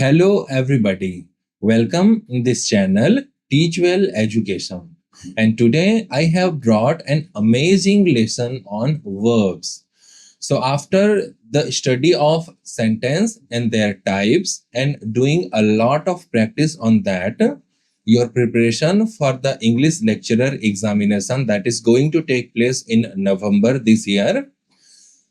Hello, everybody. Welcome in this channel, Teach Well Education. And today I have brought an amazing lesson on verbs. So, after the study of sentence and their types and doing a lot of practice on that, your preparation for the English lecturer examination that is going to take place in November this year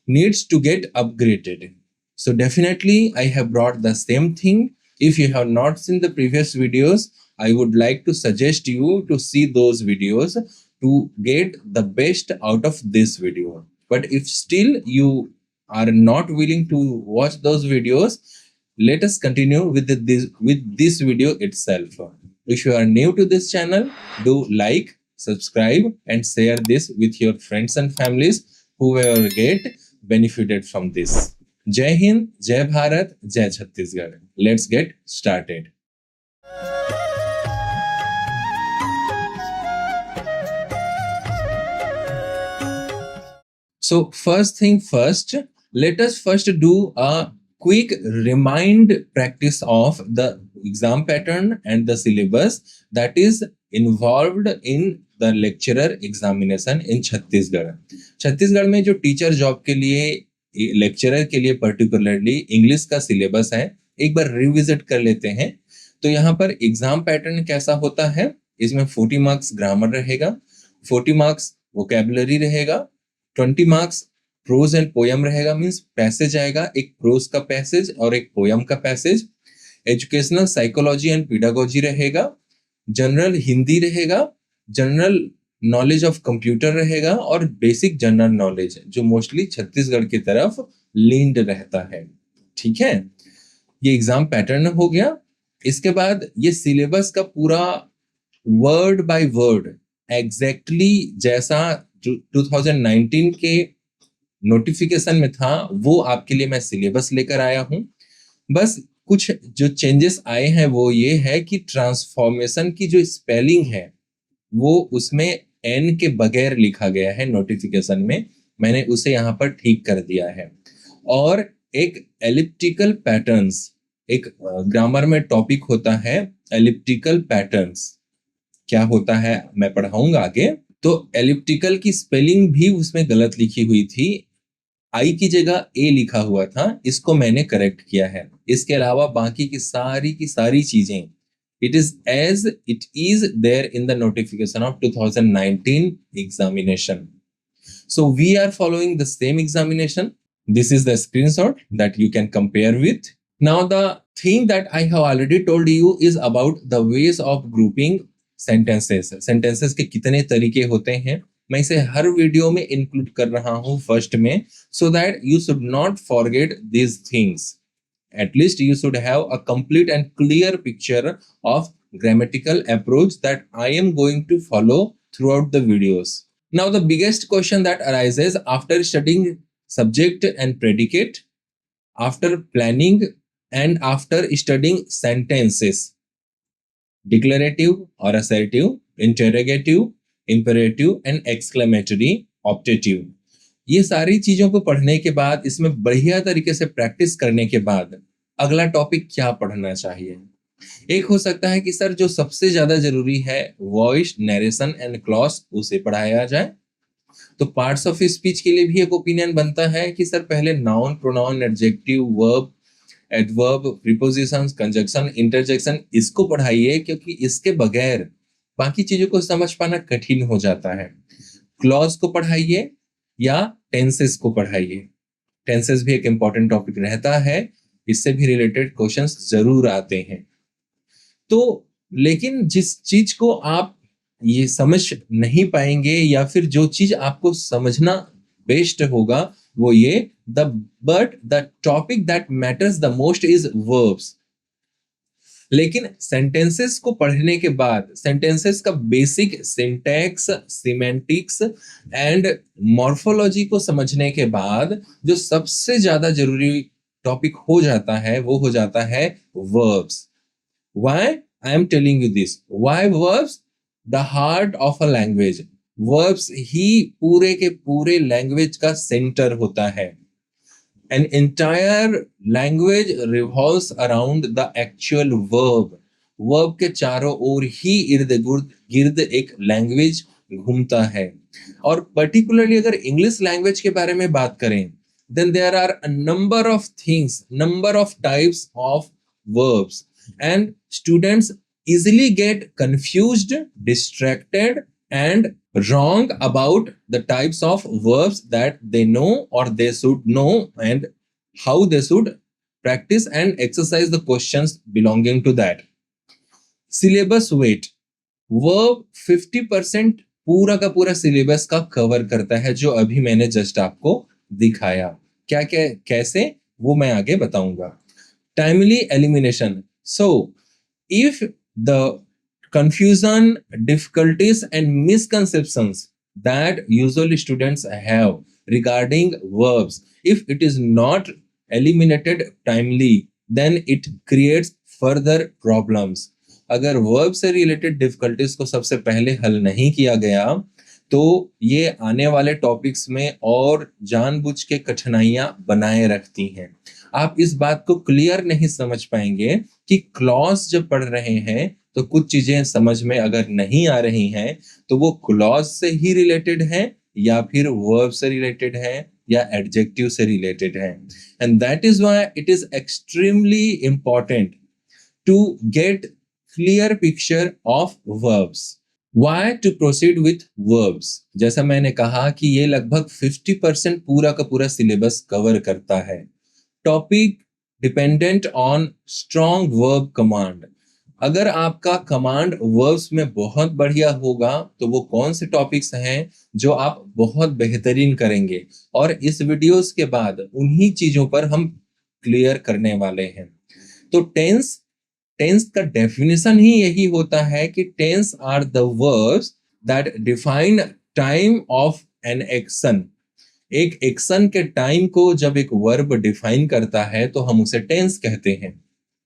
needs to get upgraded. So definitely I have brought the same thing. If you have not seen the previous videos, I would like to suggest you to see those videos to get the best out of this video. But if still you are not willing to watch those videos, let us continue with this video itself. If you are new to this channel, do like, subscribe and share this with your friends and families who will get benefited from this. Jai Hind, Jai Bharat, Jai Chhattisgarh. Let's get started. So first thing first, let us first do a quick remind practice of the exam pattern and the syllabus that is involved in the lecturer examination in Chhattisgarh. Chhattisgarh में जो teacher job के लिए lecturer के लिए particularly English का syllabus है, एक बार revisit कर लेते हैं. तो यहाँ पर एग्जाम पैटर्न कैसा होता है, इसमें 40 मार्क्स ग्रामर रहेगा, 40 मार्क्स वोकैबुलरी रहेगा, 20 मार्क्स प्रोज एंड पोयम रहेगा. मींस पैसेज आएगा, एक प्रोज का पैसेज और एक पोयम का पैसेज. एजुकेशनल साइकोलॉजी एंड पीडागोजी रहेगा, जनरल हिंदी रहेगा, जनरल नॉलेज ऑफ कंप्यूटर रहेगा और बेसिक जनरल नॉलेज जो मोस्टली छत्तीसगढ़ की तरफ लीन्ड रहता है. ठीक है, ये एग्जाम पैटर्न हो गया. इसके बाद ये सिलेबस का पूरा वर्ड बाय वर्ड एग्जैक्टली जैसा 2019 के नोटिफिकेशन में था वो आपके लिए मैं सिलेबस लेकर आया हूं. बस कुछ जो चेंजेस आए हैं वो ये है कि ट्रांसफॉर्मेशन की जो स्पेलिंग है वो उसमें एन के बगैर लिखा गया है नोटिफिकेशन में, मैंने उसे यहाँ पर ठीक कर दिया है. और एक एलिप्टिकल पैटर्न्स, एक ग्रामर में टॉपिक होता है एलिप्टिकल पैटर्न्स. क्या होता है मैं पढ़ाऊंगा आगे. तो एलिप्टिकल की स्पेलिंग भी उसमें गलत लिखी हुई थी, आई की जगह ए लिखा हुआ था, इसको मैंने करेक्ट किया है. इसके अलावा बाकी की सारी चीजें it is as it is there in the notification of 2019 examination. So we are following the same examination. This is the screenshot that you can compare with. Now the thing that I have already told you is about the ways of grouping sentences. Sentences के कितने तरीके होते हैं मैं इसे हर video में include कर रहा हूं फर्स्ट में, so that you should not forget these things. At least you should have a complete and clear picture of grammatical approach that I am going to follow throughout the videos. Now the biggest question that arises after studying subject and predicate, after planning and after studying sentences, declarative or assertive, interrogative, imperative and exclamatory, optative. ये सारी चीजों को पढ़ने के बाद, इसमें बढ़िया तरीके से प्रैक्टिस करने के बाद अगला टॉपिक क्या पढ़ना चाहिए. एक हो सकता है कि सर जो सबसे ज्यादा जरूरी है वॉइस, नरेशन एंड क्लॉज, उसे पढ़ाया जाए. तो पार्ट्स ऑफ स्पीच के लिए भी एक ओपिनियन बनता है कि सर पहले noun, pronoun, adjective, verb, adverb, prepositions, conjunction, interjection, इसको पढ़ाइए क्योंकि इसके बगैर बाकी चीजों को समझ पाना कठिन हो जाता है. क्लॉज को पढ़ाइए या टेंसेस को पढ़ाइए. टेंसेस भी एक इंपॉर्टेंट टॉपिक रहता है, इससे भी रिलेटेड क्वेश्चंस जरूर आते हैं. तो लेकिन जिस चीज को आप ये समझ नहीं पाएंगे या फिर जो चीज आपको समझना बेस्ट होगा वो ये but the topic that matters the most is verbs. लेकिन सेंटेंसेस को पढ़ने के बाद सेंटेंसेस का basic syntax, semantics and morphology को समझने के बाद जो सबसे ज्यादा जरूरी टॉपिक हो जाता है वो हो जाता है verbs. Why I am telling you this? Why verbs? The heart of a language. Verbs ही पूरे के पूरे लैंग्वेज का सेंटर होता है. An entire language revolves around the actual verb. Verb के चारों ओर ही इर्द गिर्द गिर्द एक लैंग्वेज घूमता है. और पर्टिकुलरली अगर इंग्लिश लैंग्वेज के बारे में बात करें, then there are a number of things, number of types of verbs, and students easily get confused, distracted, and wrong about the types of verbs that they know or they should know, and how they should practice and exercise the questions belonging to that. Syllabus weight. Verb 50% पूरा का पूरा syllabus का cover करता है, जो अभी मैंने just आपको दिखाया. क्या क्या कैसे, वो मैं आगे बताऊंगा. Timely elimination. So if the confusion, difficulties, and misconceptions that usually students have regarding verbs, if it is not eliminated timely, then it creates further problems. अगर वर्ब से रिलेटेड डिफिकल्टीज को सबसे पहले हल नहीं किया गया, तो ये आने वाले टॉपिक्स में और जानबूझ के कठिनाइयां बनाए रखती हैं. आप इस बात को क्लियर नहीं समझ पाएंगे कि क्लॉज जब पढ़ रहे हैं तो कुछ चीजें समझ में अगर नहीं आ रही हैं, तो वो क्लॉज से ही रिलेटेड है या फिर वर्ब से रिलेटेड है या एडजेक्टिव से रिलेटेड है. And that is why it is extremely important to get clear picture of verbs. Why to proceed with verbs? जैसा मैंने कहा कि ये लगभग 50% पूरा का पूरा सिलेबस कवर करता है. Topic dependent on strong verb command. अगर आपका कमांड वर्ब्स में बहुत बढ़िया होगा, तो वो कौन से टॉपिक्स हैं जो आप बहुत बेहतरीन करेंगे, और इस वीडियोस के बाद उन्हीं चीजों पर हम क्लियर करने वाले हैं. तो टेंस का डेफिनेशन ही यही होता है कि tense are the verbs that define time of an action. एक एक्शन के टाइम को जब एक वर्ब डिफाइन करता है तो हम उसे टेंस कहते हैं,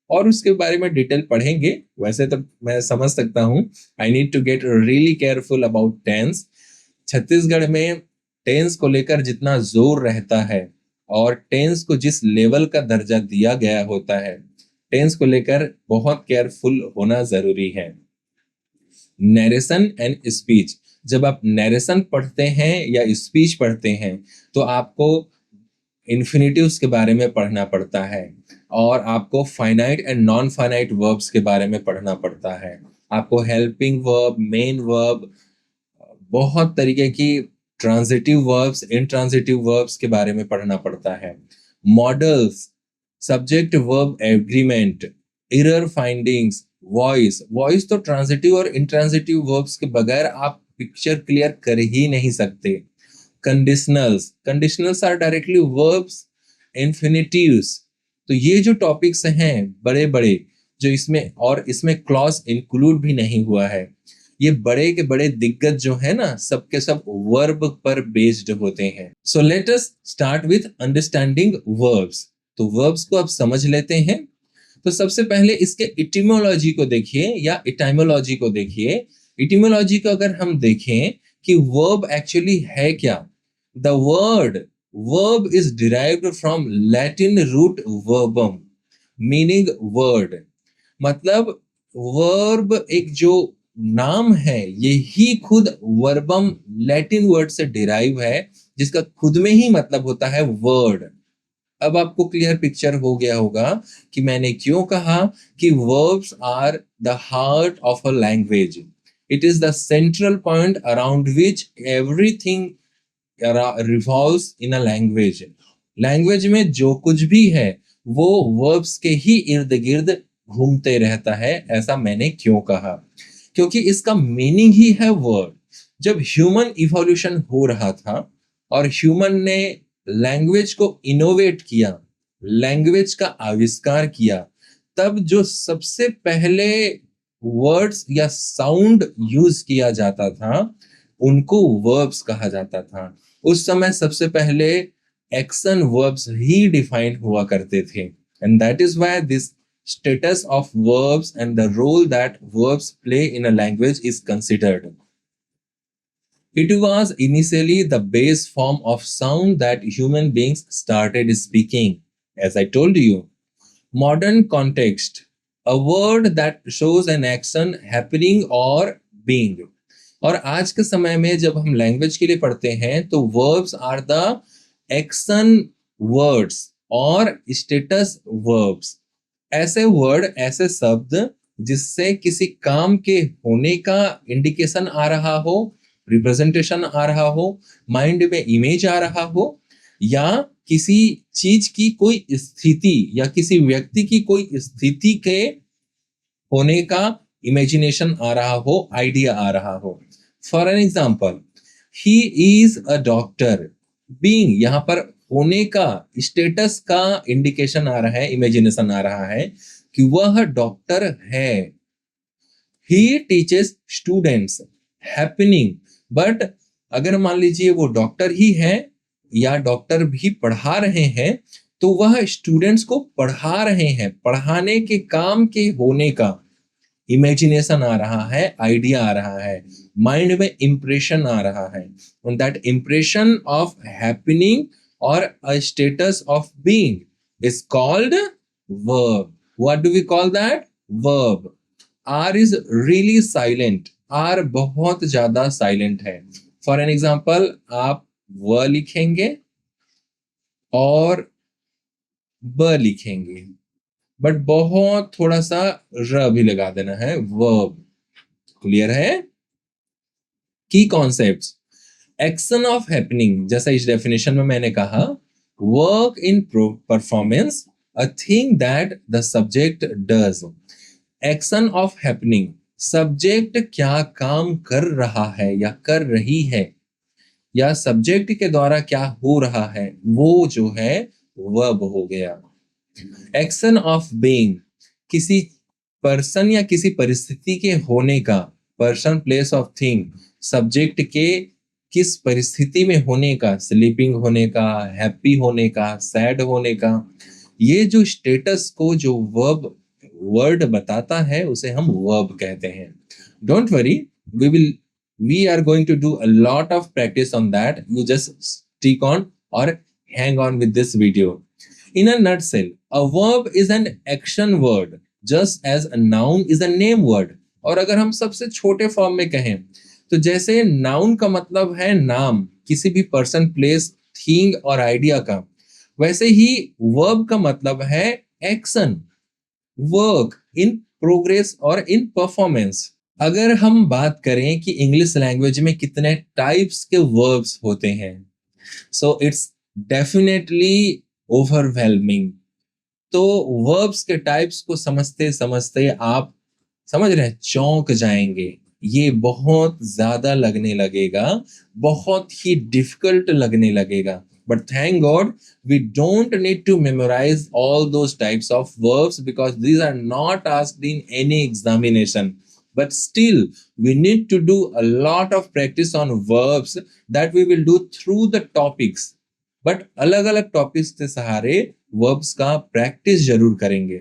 और उसके बारे में डिटेल पढ़ेंगे. वैसे तो मैं समझ सकता हूं, I need to get really careful about tense. Chhattisgarh में टेंस को लेकर जितना जोर रहता है और टेंस को जिस लेवल का दर्जा दिया गया होता है, टेंस को लेकर बहुत केयरफुल होना जरूरी है. Narration and speech. जब आप नरेशन पढ़ते हैं या स्पीच पढ़ते हैं, तो आपको इन्फिनिटिव्स के बारे में पढ़ना पड़ता है, और आपको finite and non finite verbs के बारे में पढ़ना पड़ता है. आपको हेल्पिंग वर्ब, मेन वर्ब, बहुत तरीके की ट्रांजिटिव वर्ब्स, इंट्रांजिटिव वर्ब्स के बारे में पढ़ना पड़ता है. Models, subject verb agreement, error findings, voice तो ट्रांजिटिव और इंट्रांजिटिव वर्ब्स के बगैर आप पिक्चर क्लियर कर ही नहीं सकते. Conditionals are directly verbs, infinitives. तो ये जो टॉपिक्स हैं बड़े बड़े, जो इसमें क्लॉज इंक्लूड भी नहीं हुआ है, ये बड़े के बड़े दिग्गज जो है ना, सबके सब वर्ब पर बेस्ड होते हैं. सो let us start with understanding verbs. तो वर्ब्स को आप समझ लेते हैं. तो सबसे पहले इसके इटिमोलॉजी को देखिए या इटाइमोलॉजी को देखिए. इटिमोलॉजी को अगर हम देखें कि वर्ब एक्चुअली है क्या, the verb is derived from Latin root verbum meaning word. मतलब वर्ब एक जो नाम है, ये ही खुद वर्बम लैटिन वर्ड से डिराइव है, जिसका खुद में ही मतलब होता है वर्ड. अब आपको क्लियर पिक्चर हो गया होगा कि मैंने क्यों कहा कि verbs are the heart of a language. It is the central point around which everything revolves in a language. Language में जो कुछ भी है वो वर्ब्स के ही इर्द गिर्द घूमते रहता है. ऐसा मैंने क्यों कहा? क्योंकि इसका मीनिंग ही है वर्ड. जब ह्यूमन इवोल्यूशन हो रहा था और ह्यूमन ने लैंग्वेज को इनोवेट किया, लैंग्वेज का आविष्कार किया, तब जो सबसे पहले वर्ड्स या साउंड यूज किया जाता था, उनको वर्ब्स कहा जाता था. उस समय सबसे पहले एक्शन वर्ब्स ही डिफाइन हुआ करते थे. And that is why this status of verbs and the role that verbs play in a language is considered. It was initially the base form of sound that human beings started speaking. As I told you, modern context, a word that shows an action happening or being. और आज के समय में जब हम language के लिए पढ़ते हैं तो verbs are the action words और स्टेटस वर्ब्स। ऐसे वर्ड, ऐसे शब्द जिससे किसी काम के होने का इंडिकेशन आ रहा हो, रिप्रेजेंटेशन आ रहा हो, माइंड में इमेज आ रहा हो, या किसी चीज की कोई स्थिति या किसी व्यक्ति की कोई स्थिति के होने का इमेजिनेशन आ रहा हो, आइडिया आ रहा हो। For an example, he is a doctor. Being, यहां पर होने का, स्टेटस का इंडिकेशन आ रहा है, इमेजिनेशन आ रहा है कि वह डॉक्टर है। He teaches students, happening. But अगर मान लीजिए वो डॉक्टर ही है या डॉक्टर भी पढ़ा रहे हैं, तो वह स्टूडेंट्स को पढ़ा रहे हैं, पढ़ाने के काम के होने का इमेजिनेशन आ रहा है, आइडिया आ रहा है, माइंड में इंप्रेशन आ रहा है। and that impression of happening or a status of being is called verb. What do we call that? Verb. R is really silent. R बहुत ज्यादा साइलेंट है। फॉर एन एग्जाम्पल, आप व लिखेंगे और ब लिखेंगे, बट बहुत थोड़ा सा र भी लगा देना है, वर्ब। क्लियर है? की कॉन्सेप्ट्स, एक्शन ऑफ हैपनिंग, जैसा इस डेफिनेशन में मैंने कहा, work in performance, a thing that the subject does. Action of happening, subject क्या काम कर रहा है या कर रही है, या सब्जेक्ट के द्वारा क्या हो रहा है, वो जो है वर्ब हो गया। एक्शन ऑफ बीइंग, किसी पर्सन या किसी परिस्थिति के होने का, person, place of thing, subject के किस परिस्थिति में होने का, स्लीपिंग होने का, हैप्पी होने का, सैड होने का, ये जो स्टेटस को जो वर्ब वर्ड बताता है उसे हम वर्ब कहते हैं। Don't worry, we are going to do a lot of practice on that. You just stick on or hang on with this video. In a nutshell, a verb is an action word just as a noun is a name word. और अगर हम सबसे छोटे form में कहें तो जैसे noun का मतलब है नाम, किसी भी पर्सन, प्लेस, थिंग और आइडिया का, वैसे ही वर्ब का मतलब है एक्शन, वर्क इन प्रोग्रेस और इन परफॉर्मेंस। अगर हम बात करें कि इंग्लिश लैंग्वेज में कितने टाइप्स के वर्ब्स होते हैं, सो इट्स डेफिनेटली ओवरवेलमिंग। तो वर्ब्स के टाइप्स को समझते समझते आप समझ रहे हैं, चौंक जाएंगे। ये बहुत ज्यादा लगने लगेगा, बहुत ही डिफिकल्ट लगने लगेगा। But thank God, we don't need to memorize all those types of verbs because these are not asked in any examination. But still, we need to do a lot of practice on verbs that we will do through the topics. But अलग अलग topics के सहारे verbs का practice जरूर करेंगे।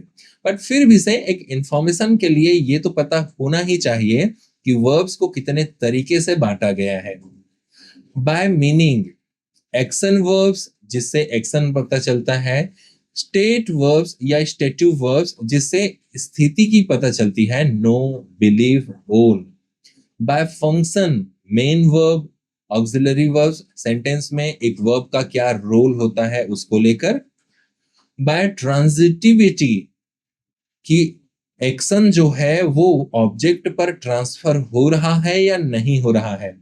But फिर भी से एक इंफॉर्मेशन के लिए ये तो पता होना ही चाहिए कि वर्ब्स को कितने तरीके से बांटा गया है। बाय मीनिंग, एक्शन वर्ब्स जिससे एक्शन पता चलता है, स्टेट वर्ब्स या स्टेटिव वर्ब्स जिससे स्थिति की पता चलती है, know, believe, own. By function, main verb, auxiliary verbs, sentence में एक वर्ब का क्या रोल होता है उसको लेकर। बाय ट्रांजिटिविटी, कि एक्शन जो है वो ऑब्जेक्ट पर ट्रांसफर हो रहा है या नहीं हो रहा है।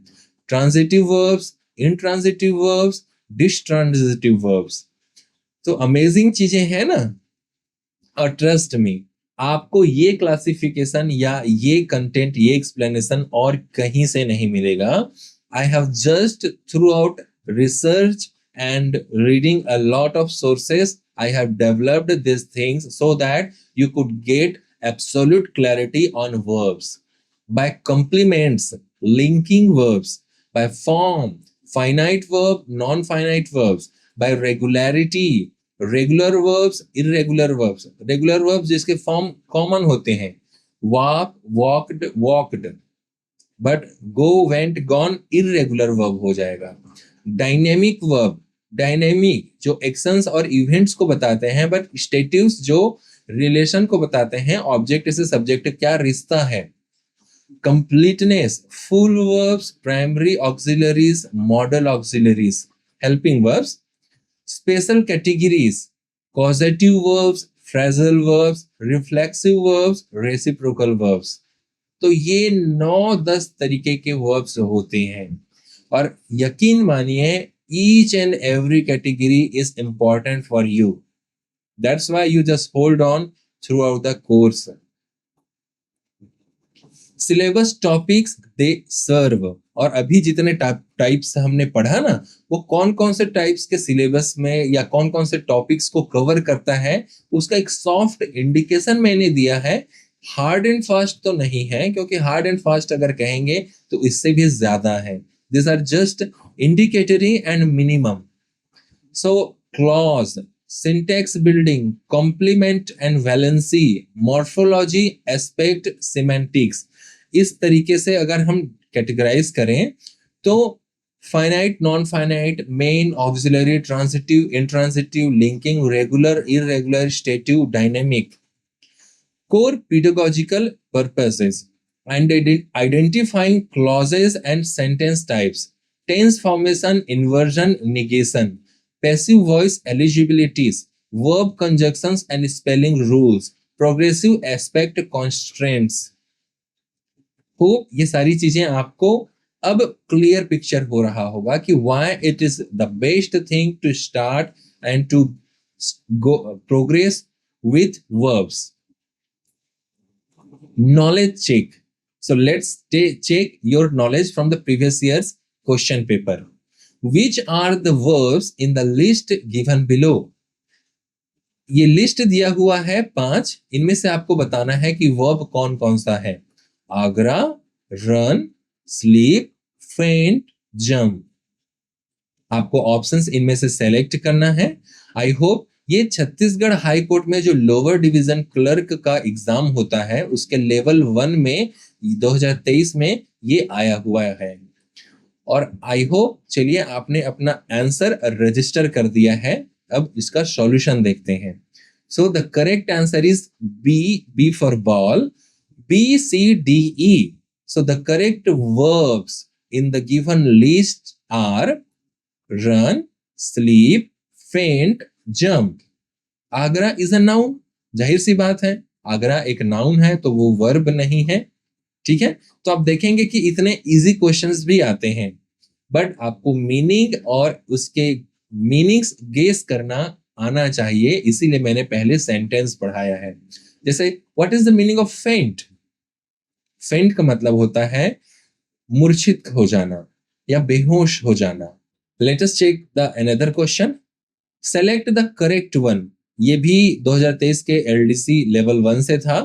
Transitive verbs, intransitive verbs, ditransitive verbs. तो अमेजिंग चीजें हैं ना। और ट्रस्ट मी, आपको ये क्लासिफिकेशन या ये कंटेंट, ये एक्सप्लेनेशन और कहीं से नहीं मिलेगा। I have just through out research and reading a lot of sources, I have developed these things so that you could get absolute clarity on verbs. By complements, linking verbs, by form, finite verb, non-finite verbs, by regularity, regular verbs, irregular verbs. Regular verbs जिसके form common होते हैं, walk, walked, walked. But go went gone irregular verb हो जाएगा। Dynamic verb, dynamic जो actions और events को बताते हैं, बट स्टेटिव्स जो रिलेशन को बताते हैं, ऑब्जेक्ट से सब्जेक्ट क्या रिश्ता है। Completeness, full verbs, primary auxiliaries, model auxiliaries, helping verbs. Special categories, causative verbs, phrasal verbs, reflexive verbs, reciprocal verbs। तो ये 9-10 तरीके के वर्ब्स होते हैं और यकीन मानिए each and every category is important for you. That's why you just hold on throughout the course. Syllabus topics they serve, और अभी जितने टाइप्स हमने पढ़ा ना, वो कौन कौन से टाइप्स के सिलेबस में या कौन कौन से टॉपिक्स को कवर करता है, उसका एक सॉफ्ट इंडिकेशन मैंने दिया है। हार्ड एंड फास्ट तो नहीं है, क्योंकि हार्ड एंड फास्ट अगर कहेंगे तो इससे भी ज्यादा है। This are just indicatory and minimum. So clause, syntax building, complement and valency, morphology, aspect, semantics, इस तरीके से अगर हम कैटेगराइज करें तो finite, non finite, main, auxiliary, transitive, intransitive, linking, regular, irregular, stative, dynamic. Core pedagogical purposes and identifying clauses and sentence types, tense formation, inversion, negation, passive voice eligibilities, verb conjunctions and spelling rules, progressive aspect constraints। Hope ये सारी चीजें आपको अब clear picture हो रहा होगा कि why it is the best thing to start and to go progress with verbs. Knowledge check. So let's check your knowledge from the previous year's question paper. Which are the verbs in the list given below? ये list दिया हुआ है 5, इनमें से आपको बताना है कि वर्ब कौन कौन सा है। आगरा, रन, स्लीप, फेंट, जंप। आपको ऑप्शंस इनमें से सेलेक्ट करना है। आई होप ये छत्तीसगढ़ हाई कोर्ट में जो लोअर डिवीजन क्लर्क का एग्जाम होता है उसके लेवल 1 में 2023 में ये आया हुआ है। और आई होप चलिए आपने अपना आंसर रजिस्टर कर दिया है। अब इसका सॉल्यूशन देखते हैं। So the correct answer is B for ball, BCDE। So the correct verbs in the given list are run, sleep, faint, jump। Agra is a noun, जाहिर सी बात है आगरा एक नाउन है तो वो वर्ब नहीं है। ठीक है, तो आप देखेंगे कि इतने इजी क्वेश्चंस भी आते हैं, बट आपको मीनिंग और उसके मीनिंग्स गेस करना आना चाहिए, इसीलिए मैंने पहले सेंटेंस पढ़ाया है। जैसे what is the meaning of फेंट? फेंट का मतलब होता है मूर्छित हो जाना या बेहोश हो जाना। Let us check the another question. Select the correct one. ये भी 2023 के LDC लेवल 1 से था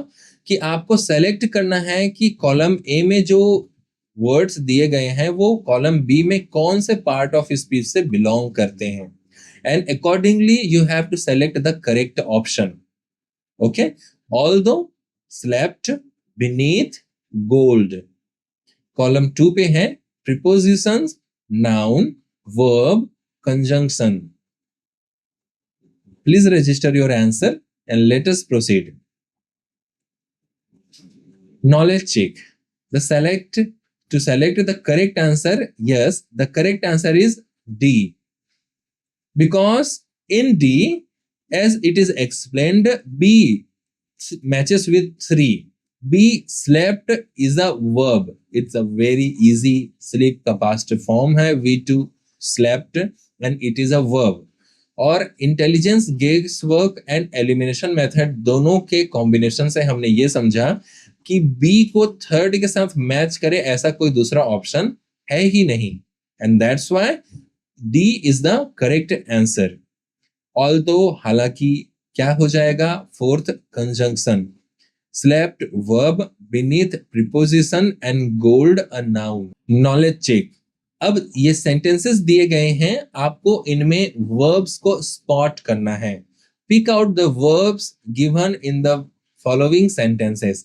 कि आपको सेलेक्ट करना है कि कॉलम ए में जो वर्ड्स दिए गए हैं वो कॉलम बी में कौन से पार्ट ऑफ स्पीच से बिलोंग करते हैं, and accordingly you have to select the correct option. Okay, although, slept, beneath, gold. Column 2 पे है prepositions, noun, verb, conjunction. Please register your answer and let us proceed. Knowledge check. To select the correct answer, yes, the correct answer is D. Because in D, as it is explained, B matches with 3. B, slept, is a verb. It's a very easy, sleep का past form है V2 slept and it is a verb. और intelligence, guess work and elimination method दोनों के combination से हमने ये समझा कि बी को थर्ड के साथ मैच करे ऐसा कोई दूसरा ऑप्शन है ही नहीं, and that's why D is the correct answer. Although, हालांकि क्या हो जाएगा? Fourth conjunction, slept verb, beneath preposition and gold a noun. Knowledge check. अब ये सेंटेंसेस दिए गए हैं, आपको इनमें वर्ब्स को स्पॉट करना है। Pick out the verbs given in the following sentences.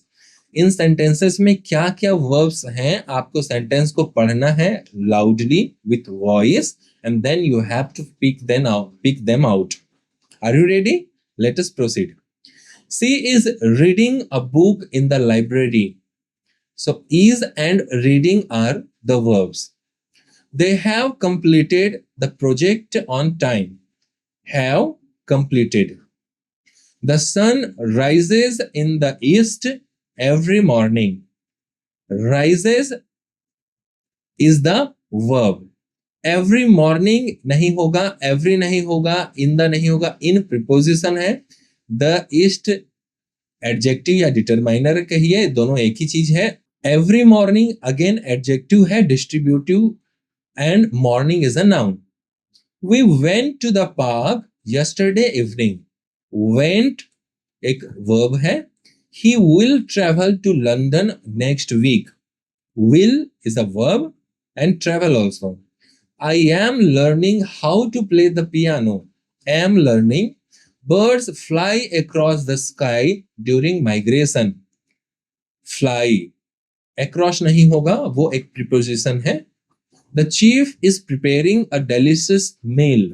इन सेंटेंसेस में क्या क्या वर्ब्स हैं, आपको सेंटेंस को पढ़ना है loudly with voice and then you have to pick them out. Are you ready? Let us proceed. She is reading a book in the library. So is and reading are the verbs. They have completed the project on time. Have completed. The sun rises in the east every morning. Rises is the verb. Every morning नहीं होगा, every नहीं होगा, in the नहीं होगा, in preposition है. The east adjective या determiner कहिए, दोनों एक ही चीज है. एवरी मॉर्निंग अगेन एडजेक्टिव है, distributive, and morning is a noun. We went to the park yesterday evening. Went एक वर्ब है. He will travel to London next week. Will is a verb and travel also. I am learning how to play the piano. Am learning. Birds fly across the sky during migration. Fly. Across नहीं होगा, वो एक preposition है. The chief is preparing a delicious meal.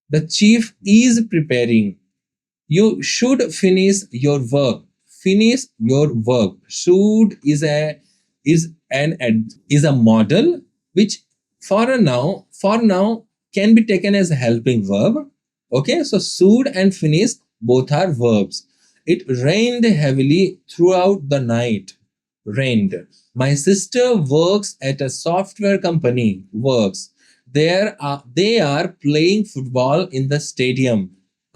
The chief is preparing. You should finish your work. Finish your work. Should is a model which for now can be taken as a helping verb. Okay, so should and finish both are verbs. It rained heavily throughout the night. Rained. My sister works at a software company. Works. They are playing football in the stadium.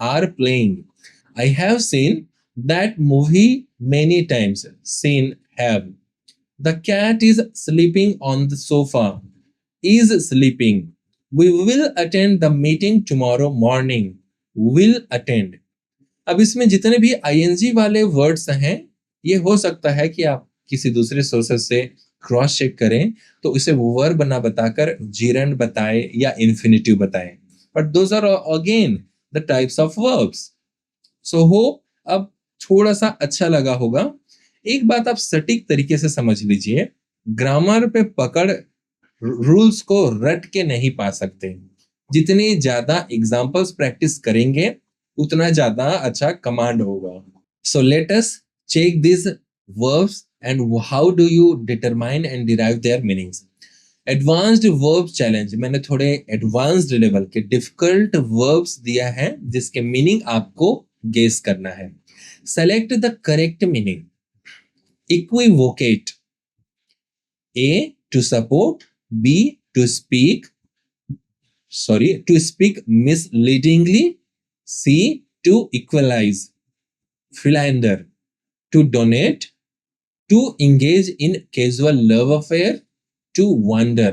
Are playing. I have seen that movie many times. Seen, have. The cat is sleeping on the sofa. Is sleeping. We will attend the meeting tomorrow morning. Will attend. अब इसमें जितने भी ing वाले words हैं, ये हो सकता है कि आप किसी दूसरे सोर्सेस से क्रॉस चेक करें तो इसे वर्ब ना बताकर जीरेंड बताए या इन्फिनिटिव बताए. But those are again the types of verbs. So hope अब थोड़ा सा अच्छा लगा होगा. एक बात आप सटीक तरीके से समझ लीजिए, ग्रामर पे पकड़ रूल्स को रट के नहीं पा सकते. जितनी ज्यादा एग्जांपल्स प्रैक्टिस करेंगे उतना ज्यादा अच्छा कमांड होगा. So let us check this verbs and how do you determine and derive their meanings. Advanced verb challenge. मैंने थोड़े एडवांस्ड लेवल के डिफिकल्ट वर्ब्स दिया है जिसके मीनिंग आपको गेस करना है. Select the correct meaning. Equivocate. A to support, B to speak misleadingly, C to equalize, philander, to donate, to engage in casual love affair, to wander,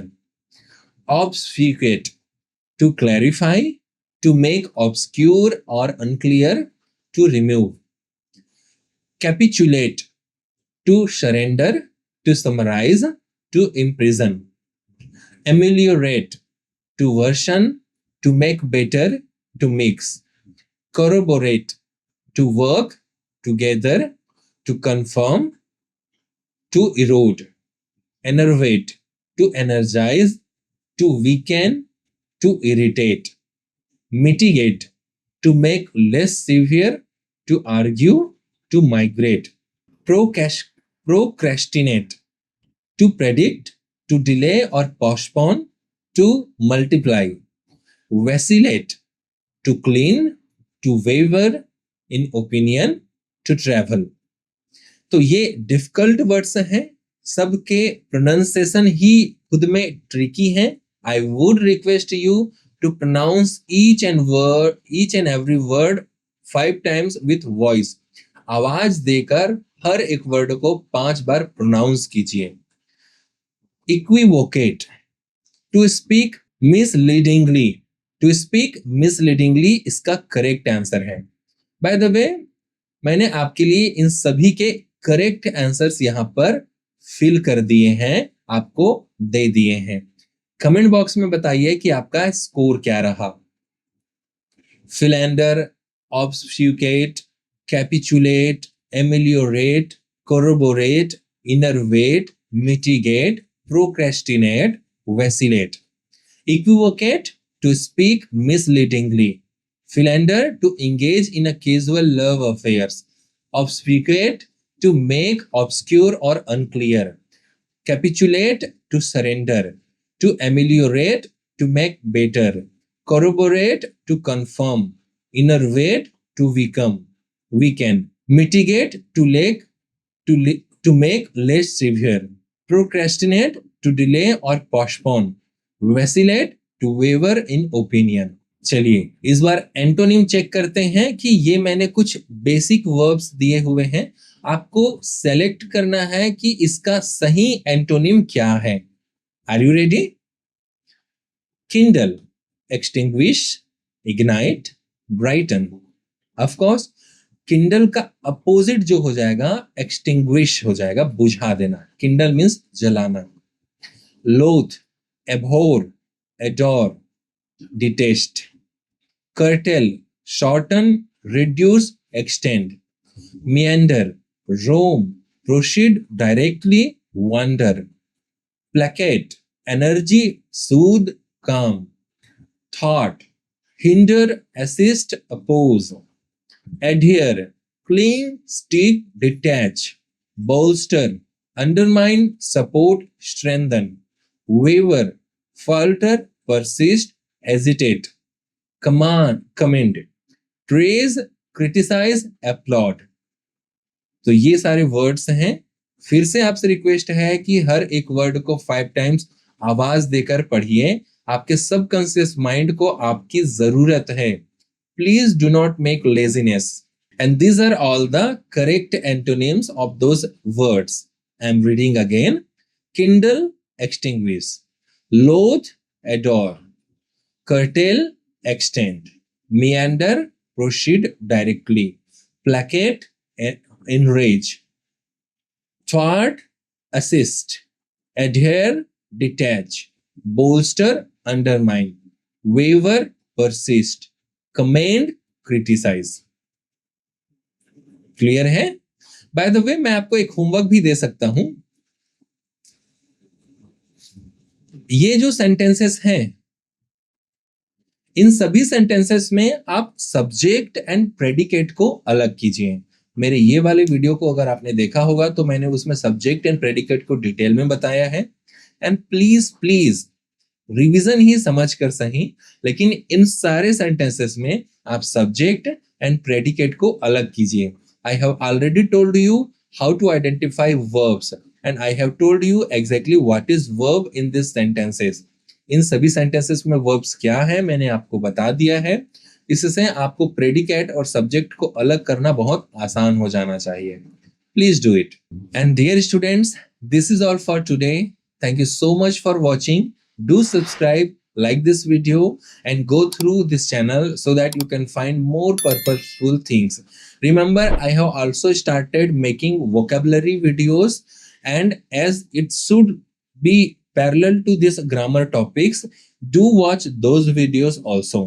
obfuscate, to clarify, to make obscure or unclear, to remove, capitulate, to surrender, to summarize, to imprison, ameliorate, to worsen, to make better, to mix, corroborate, to work together, to confirm, to erode, enervate, to energize, to weaken, to irritate, mitigate, to make less severe, to argue, to migrate, procrastinate, to predict, to delay or postpone, to multiply, vacillate, to clean, to waver in opinion, to travel. तो ये difficult words हैं, सबके pronunciation ही खुद में tricky हैं. I would request you to pronounce each and every word 5 times with voice. आवाज देकर हर एक वर्ड को 5 बार प्रोनाउंस कीजिए. Equivocate, to speak misleadingly. To speak misleadingly इसका करेक्ट आंसर है. बाय द वे, मैंने आपके लिए इन सभी के करेक्ट आंसर्स यहां पर फिल कर दिए हैं, आपको दे दिए हैं. कमेंट बॉक्स में बताइए कि आपका स्कोर क्या रहा. philander, obfuscate, capitulate, ameliorate, corroborate, innervate, mitigate, procrastinate, vacillate. Equivocate, to speak misleadingly. Philander, to engage in a casual love affairs. Obfuscate, to make obscure or unclear. Capitulate, to surrender. To ameliorate, to make better. Corroborate, to confirm. Innervate, to weaken. Mitigate, to make less severe. Procrastinate, to delay or postpone. Vacillate, to waver in opinion. चलिए इस बार antonym check करते हैं कि ये मैंने कुछ basic verbs दिए हुए हैं, आपको सेलेक्ट करना है कि इसका सही एंटोनिम क्या है. Are you ready? Kindle, extinguish, ignite, brighten. Of course, Kindle का अपोजिट जो हो जाएगा extinguish हो जाएगा, बुझा देना. Kindle means जलाना. Loathe, abhor, adore, detest. Curtail, shorten, reduce, extend. Meander, roam, proceed directly, wander. Placate, energy, soothe, calm. Thought, hinder, assist, oppose. Adhere, cling, stick, detach. Bolster, undermine, support, strengthen. Waver, falter, persist, hesitate. Commend, praise, criticize, applaud. तो ये सारे words हैं. फिर से आपसे request है कि हर एक वर्ड को 5 टाइम्स आवाज देकर पढ़िए. आपके सबकॉन्शियस माइंड को आपकी जरूरत है. Please do not make laziness. And these are all the correct antonyms of those words. I am reading again. Kindle, extinguish. Loathe, adore. Curtail, extend. Meander, proceed directly. Placate, enrage. Thwart, assist. Adhere, detach. Bolster, undermine. Waver, persist. Commend, criticize. Clear है? By the वे मैं आपको एक homework भी दे सकता हूं. ये जो sentences हैं, इन सभी सेंटेंसेस में आप सब्जेक्ट एंड प्रेडिकेट को अलग कीजिए. मेरे ये वाले वीडियो को अगर आपने देखा होगा तो मैंने उसमें सब्जेक्ट एंड प्रेडिकेट को डिटेल में बताया है. एंड प्लीज रिवीजन ही समझ कर सही, लेकिन इन सारे सेंटेंसेस में आप सब्जेक्ट एंड प्रेडिकेट को अलग कीजिए. I have already told you how to identify verbs and I have told you exactly what is verb in this sentences. इन सभी सेंटेंसेस में वर्ब्स क्या है मैंने आपको बता दिया है. इससे आपको प्रेडिकेट और सब्जेक्ट को अलग करना बहुत आसान हो जाना चाहिए. Please do it. And dear students, this is all for today. Thank you so much for watching. Do subscribe, like this video, and go through this channel so that you can find more purposeful things. Remember, I have also started making vocabulary videos, and as it should be parallel to this grammar topics, do watch those videos also.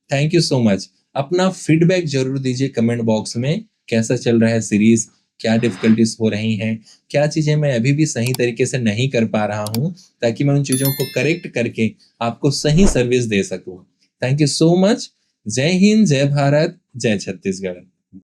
Thank you so much. अपना feedback जरूर दीजिए comment box में. कैसा चल रहा है series, क्या difficulties हो रही हैं, क्या चीजें मैं अभी भी सही तरीके से नहीं कर पा रहा हूं, ताकि मैं उन चीजों को करेक्ट करके आपको सही सर्विस दे सकूं. Thank you so much. जय हिंद, जय भारत, जय छत्तीसगढ़.